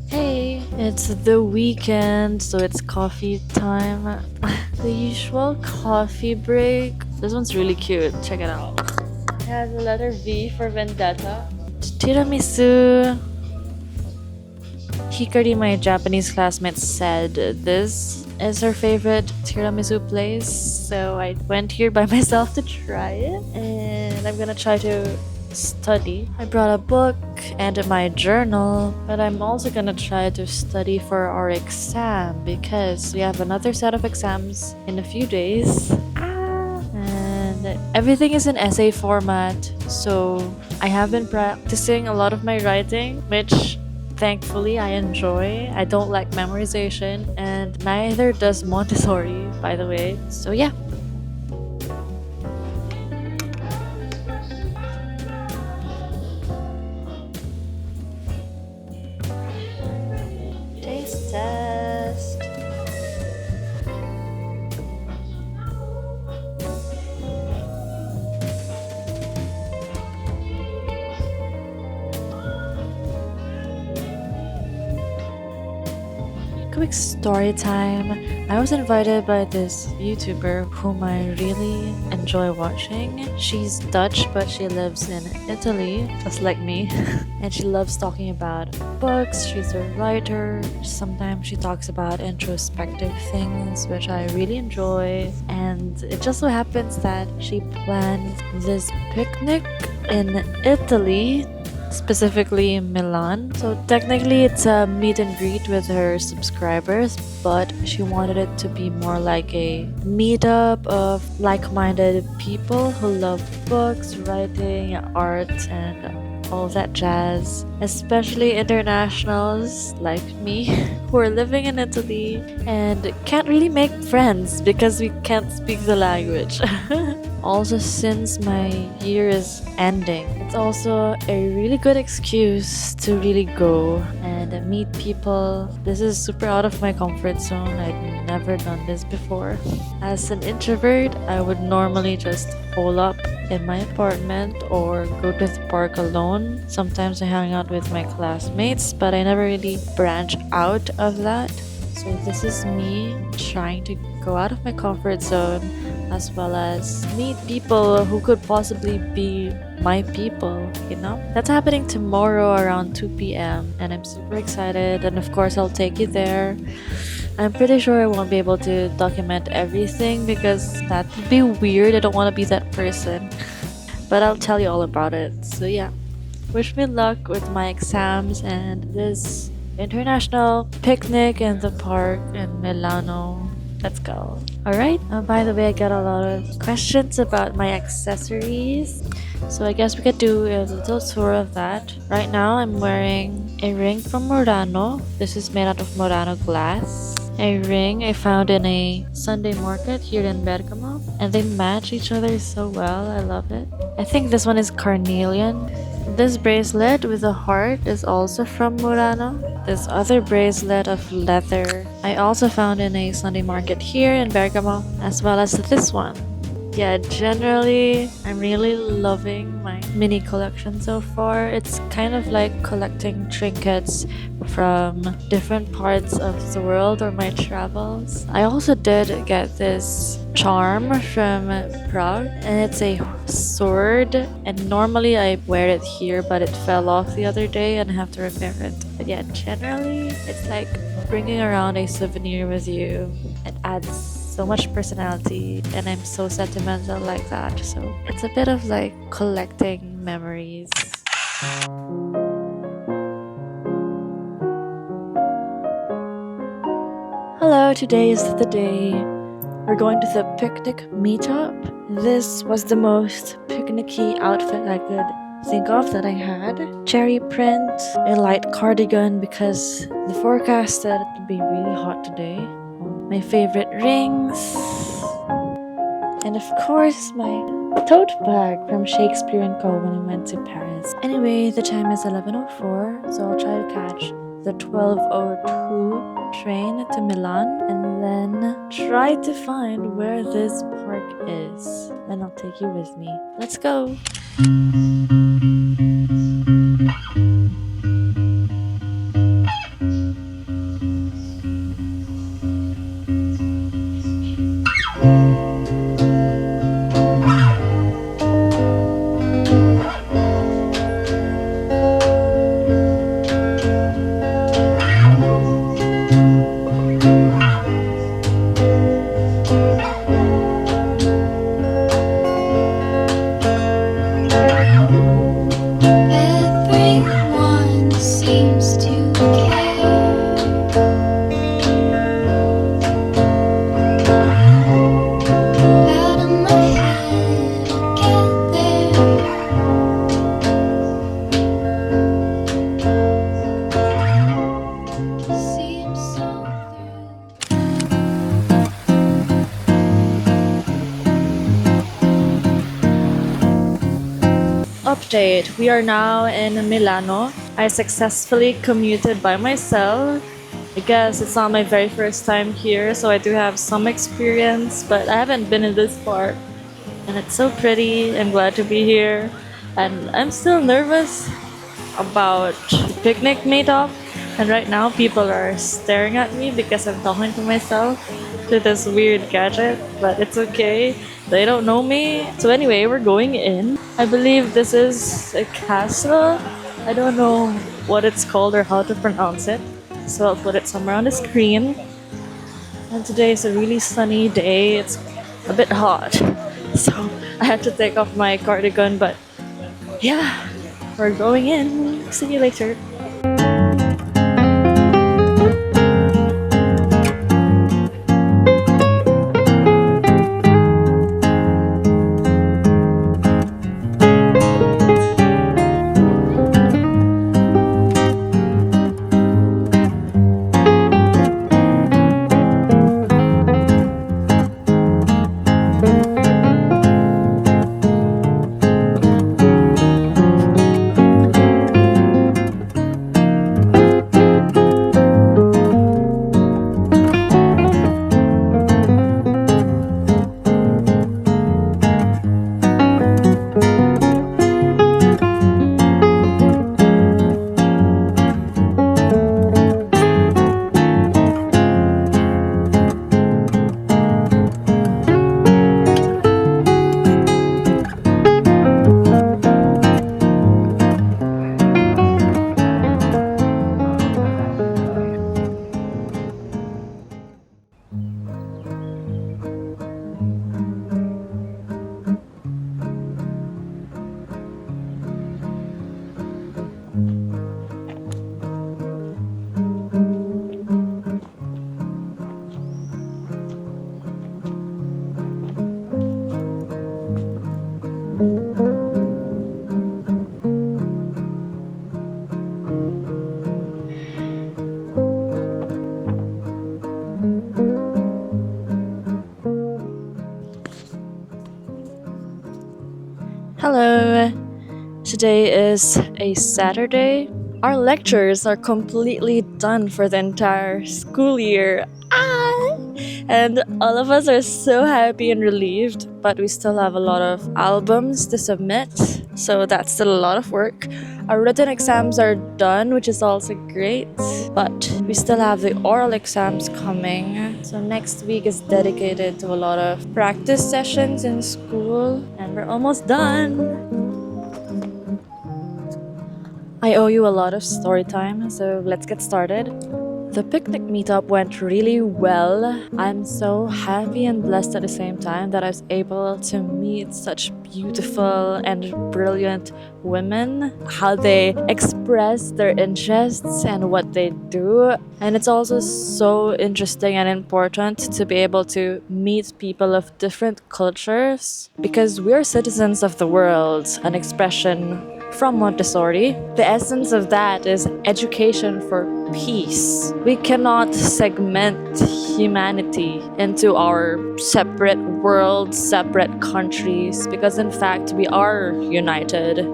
Hey, it's the weekend, so it's coffee time. The usual coffee break. This one's really cute. Check it out. It has a letter V for vendetta. Tiramisu. Hikari, my Japanese classmate, said this is her favorite tiramisu place, so I went here by myself to try it, and I'm gonna try to study. I brought a book and my journal, but I'm also gonna try to study for our exam because we have another set of exams in a few days. And everything is in essay format, so I have been practicing a lot of my writing, which thankfully I enjoy. I don't like memorization, and neither does Montessori, by the way. So yeah. Taste test. Quick story time. I was invited by this YouTuber whom I really enjoy watching. She's Dutch, but she lives in Italy, just like me. And she loves talking about books. She's a writer. Sometimes she talks about introspective things, which I really enjoy. And it just so happens that she planned this picnic in Italy, specifically in Milan. So technically it's a meet and greet with her subscribers, but she wanted it to be more like a meetup of like-minded people who love books, writing, art, and all that jazz, especially internationals like me who are living in Italy and can't really make friends because we can't speak the language. Also, since my year is ending, it's also a really good excuse to really go and meet people. This is super out of my comfort zone. I'd never done this before. As an introvert, I would normally just hole up in my apartment or go to the park alone. Sometimes I hang out with my classmates, but I never really branch out of that. So this is me trying to go out of my comfort zone as well as meet people who could possibly be my people. That's happening tomorrow around 2 p.m. and I'm super excited, and of course I'll take you there. I'm pretty sure I won't be able to document everything because that would be weird. I don't want to be that person. But I'll tell you all about it. So yeah, wish me luck with my exams and this international picnic in the park in Milano. Let's go. Alright, by the way, I got a lot of questions about my accessories. So I guess we could do a little tour of that. Right now, I'm wearing a ring from Murano. This is made out of Murano glass. A ring I found in a Sunday market here in Bergamo. And they match each other so well. I love it. I think this one is carnelian. This bracelet with a heart is also from Murano. This other bracelet of leather I also found in a Sunday market here in Bergamo, as well as this one. Yeah, generally, I'm really loving my mini collection so far. It's kind of like collecting trinkets from different parts of the world or my travels. I also did get this charm from Prague, and it's a sword, and normally I wear it here, but it fell off the other day and I have to repair it. But yeah, generally, it's like bringing around a souvenir with you. It adds so much personality, and I'm so sentimental like that, so it's a bit of like collecting memories. Hello, today is the day we're going to the picnic meetup. This was the most picnicky outfit I could think of that I had. Cherry print, a light cardigan because the forecast said it would be really hot today. My favorite rings, and of course my tote bag from Shakespeare & Co. when I went to Paris. Anyway, the time is 11:04, so I'll try to catch the 12:02 train to Milan and then try to find where this park is. Then I'll take you with me. Let's go! Everyone seems to care. Out of my head, I get there. Seems so through. Update, we are now in Milano. I successfully commuted by myself. I guess it's not my very first time here, so I do have some experience, but I haven't been in this part. And it's so pretty. I'm glad to be here. And I'm still nervous about the picnic meetup. And right now, people are staring at me because I'm talking to myself to this weird gadget, but it's okay. They don't know me. So, anyway, we're going in. I believe this is a castle. I don't know what it's called or how to pronounce it. So, I'll put it somewhere on the screen. And today is a really sunny day. It's a bit hot. So, I had to take off my cardigan, but yeah, we're going in. See you later. Hello. Today is a Saturday. Our lectures are completely done for the entire school year. Ah! And all of us are so happy and relieved, but we still have a lot of albums to submit, so that's still a lot of work. Our written exams are done, which is also great, but we still have the oral exams coming. So next week is dedicated to a lot of practice sessions in school, and we're almost done. I owe you a lot of story time, so let's get started. The picnic meetup went really well. I'm so happy and blessed at the same time that I was able to meet such beautiful and brilliant women, how they express their interests and what they do. And it's also so interesting and important to be able to meet people of different cultures because we're citizens of the world, an expression from Montessori. The essence of that is education for peace. We cannot segment humanity into our separate worlds, separate countries, because in fact we are united.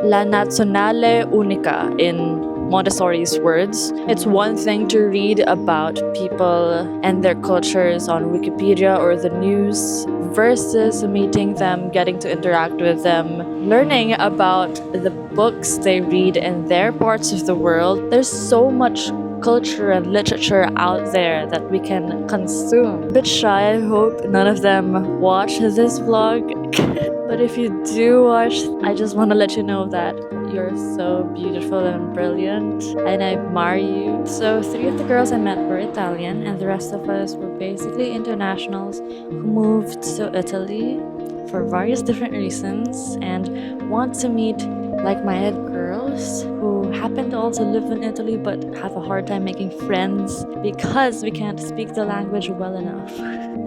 La nazionale unica in Montessori's words. It's one thing to read about people and their cultures on Wikipedia or the news versus meeting them, getting to interact with them, learning about the books they read in their parts of the world. There's so much culture and literature out there that we can consume. A bit shy, I hope none of them watch this vlog. But if you do watch, I just want to let you know that you're so beautiful and brilliant, and I admire you. So 3 of the girls I met were Italian, and the rest of us were basically internationals who moved to Italy for various different reasons and want to meet like-minded girls who happen to also live in Italy but have a hard time making friends because we can't speak the language well enough.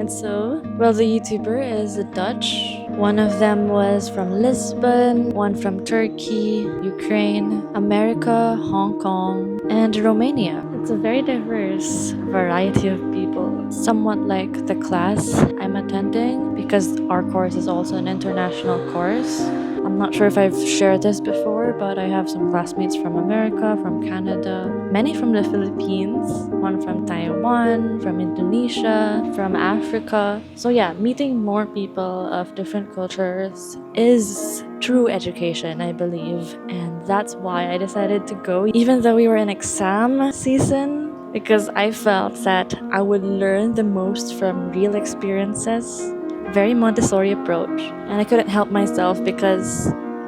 And so, well, the YouTuber is Dutch. One of them was from Lisbon, one from Turkey, Ukraine, America, Hong Kong, and Romania. It's a very diverse variety of people, somewhat like the class I'm attending because our course is also an international course. I'm not sure if I've shared this before, but I have some classmates from America, from Canada, many from the Philippines, one from Taiwan, from Indonesia, from Africa. So yeah, meeting more people of different cultures is true education, I believe. And that's why I decided to go, even though we were in exam season, because I felt that I would learn the most from real experiences. Very Montessori approach, and I couldn't help myself because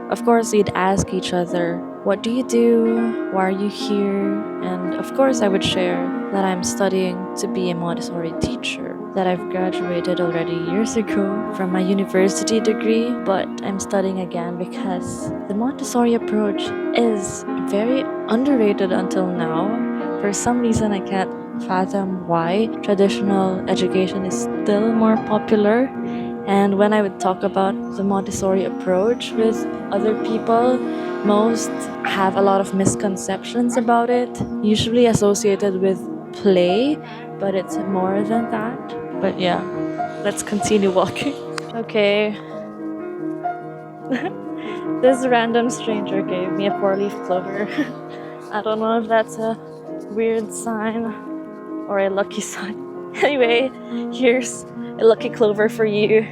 of course we'd ask each other, what do you do, why are you here, and of course I would share that I'm studying to be a Montessori teacher, that I've graduated already years ago from my university degree, but I'm studying again because the Montessori approach is very underrated until now. For some reason I can't fathom why traditional education is still more popular. And when I would talk about the Montessori approach with other people, most have a lot of misconceptions about it, usually associated with play, but it's more than that. But yeah, let's continue walking. Okay. This random stranger gave me a 4-leaf clover. I don't know if that's a weird sign or a lucky sign. Anyway, here's a lucky clover for you.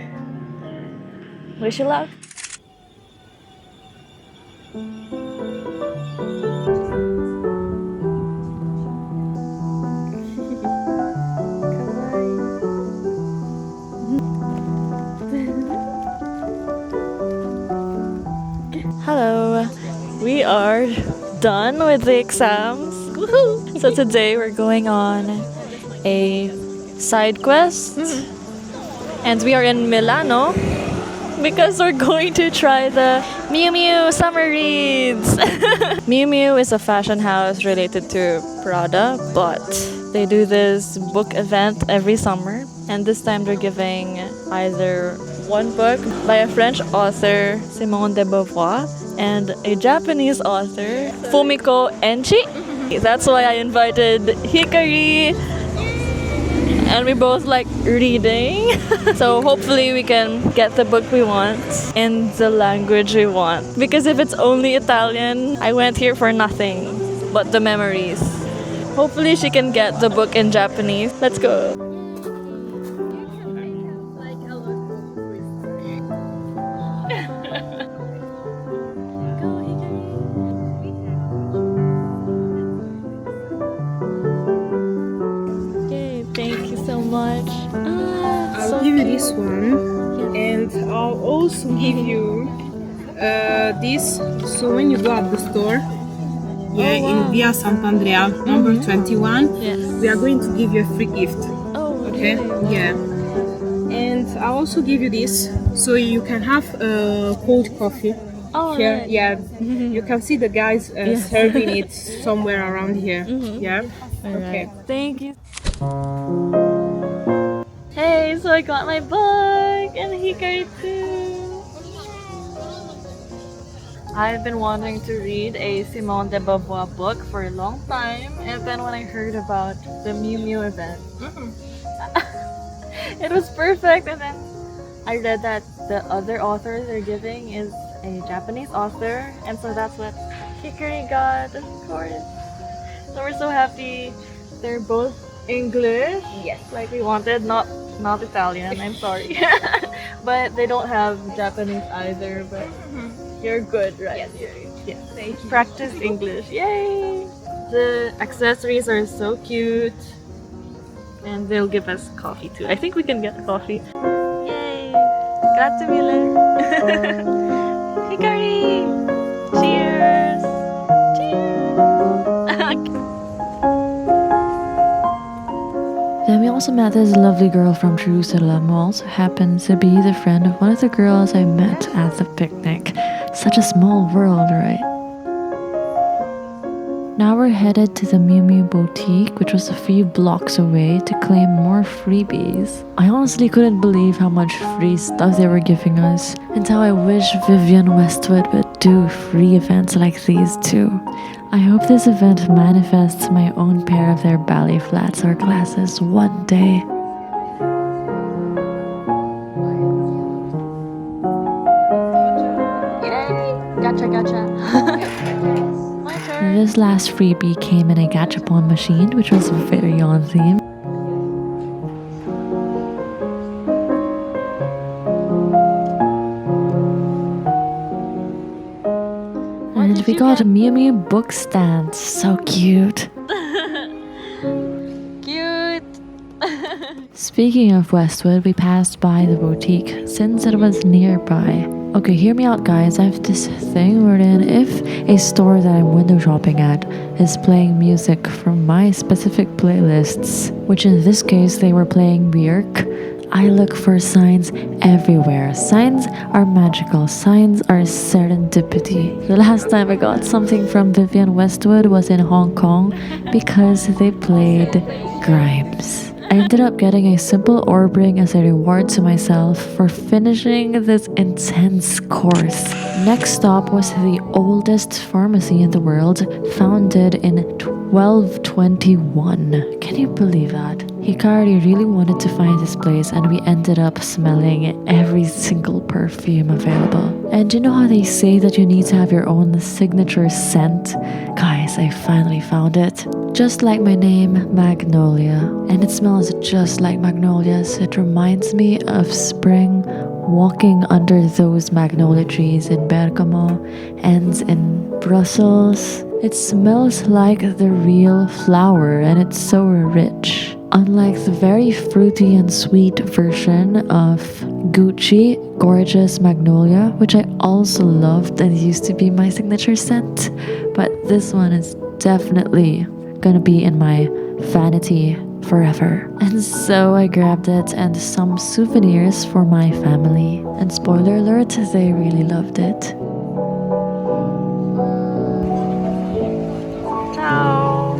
Wish you luck. Hello, we are done with the exams. Woohoo! So today we're going on a side quest, and we are in Milano because we're going to try the Miu Miu summer reads. Miu Miu is a fashion house related to Prada, but they do this book event every summer, and this time they're giving either one book by a French author, Simone de Beauvoir, and a Japanese author, Fumiko Enchi. That's why I invited Hikari, and we both like reading. So hopefully we can get the book we want in the language we want. Because if it's only Italian, I went here for nothing but the memories. Hopefully she can get the book in Japanese. Let's go. Okay, thank you so much. I'll give you this one, and I'll also give you this. So when you go at the store, in Via Sant'Andrea, number 21, we are going to give you a free gift. Oh, Okay? really? Yeah. And I'll also give you this, so you can have cold coffee. Oh, Here, right. yeah, you can see the guys serving it somewhere around here. Yeah. Okay. Alright. Thank you. Hey, so I got my book and Hikari too. I've been wanting to read a Simone de Beauvoir book for a long time, and then when I heard about the Miu Miu event, it was perfect. And then I read that the other author they're giving is a Japanese author, and so that's what Hikari got, of course. So we're so happy. They're both English, Yes. like we wanted, not Italian. I'm sorry, but they don't have Japanese either. But you're good, right? Yes. Practice English. Yay! The accessories are so cute. And they'll give us coffee too. I think we can get coffee. Yay! Grazie mille! Hikari! Cheers! Cheers! Then we also met this lovely girl from Jerusalem who also happens to be the friend of one of the girls I met at the picnic. Such a small world, right? Now we're headed to the Miu Miu boutique, which was a few blocks away, to claim more freebies. I honestly couldn't believe how much free stuff they were giving us, and how I wish Vivienne Westwood would do free events like these too. I hope this event manifests my own pair of their ballet flats or glasses one day. Yay! Gotcha, gotcha. This last freebie came in a gachapon machine, which was very on theme. And we got a Miu Miu book stand. So cute. Cute. Speaking of Westwood, we passed by the boutique since it was nearby. Okay, hear me out, guys. I have this thing wherein if a store that I'm window shopping at is playing music from my specific playlists, which in this case they were playing Björk, I look for signs everywhere. Signs are magical. Signs are serendipity. The last time I got something from Vivienne Westwood was in Hong Kong because they played Grimes. I ended up getting a simple orb ring as a reward to myself for finishing this intense course. Next stop was the oldest pharmacy in the world, founded in 1221. Can you believe that? Hikari really wanted to find this place, and we ended up smelling every single perfume available. And you know how they say that you need to have your own signature scent? Guys, I finally found it. Just like my name, Magnolia. And it smells just like magnolias. It reminds me of spring, walking under those magnolia trees in Bergamo and in Brussels. It smells like the real flower, and it's so rich. Unlike the very fruity and sweet version of Gucci Gorgeous Magnolia, which I also loved and used to be my signature scent, but this one is definitely gonna be in my vanity forever. And so I grabbed it and some souvenirs for my family. And spoiler alert, they really loved it. Ciao!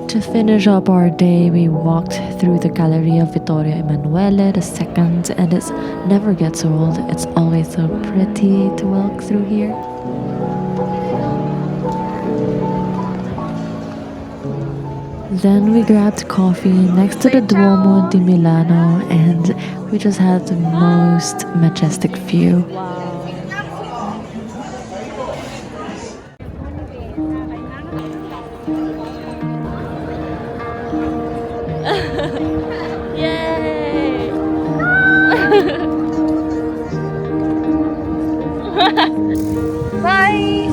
To finish up our day, we walked through the Galleria Vittorio Emanuele II, and it never gets old. It's always so pretty to walk through here. Then we grabbed coffee next to the Duomo di Milano, and we just had the most majestic view. Yay! Bye!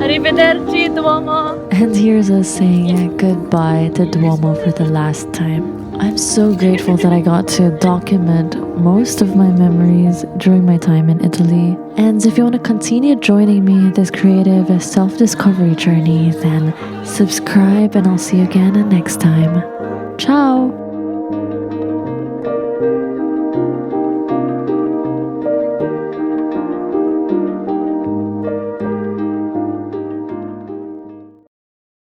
Arrivederci, Duomo! And here's us saying goodbye to Duomo for the last time. I'm so grateful that I got to document most of my memories during my time in Italy. And if you want to continue joining me in this creative self-discovery journey, then subscribe, and I'll see you again next time. Ciao!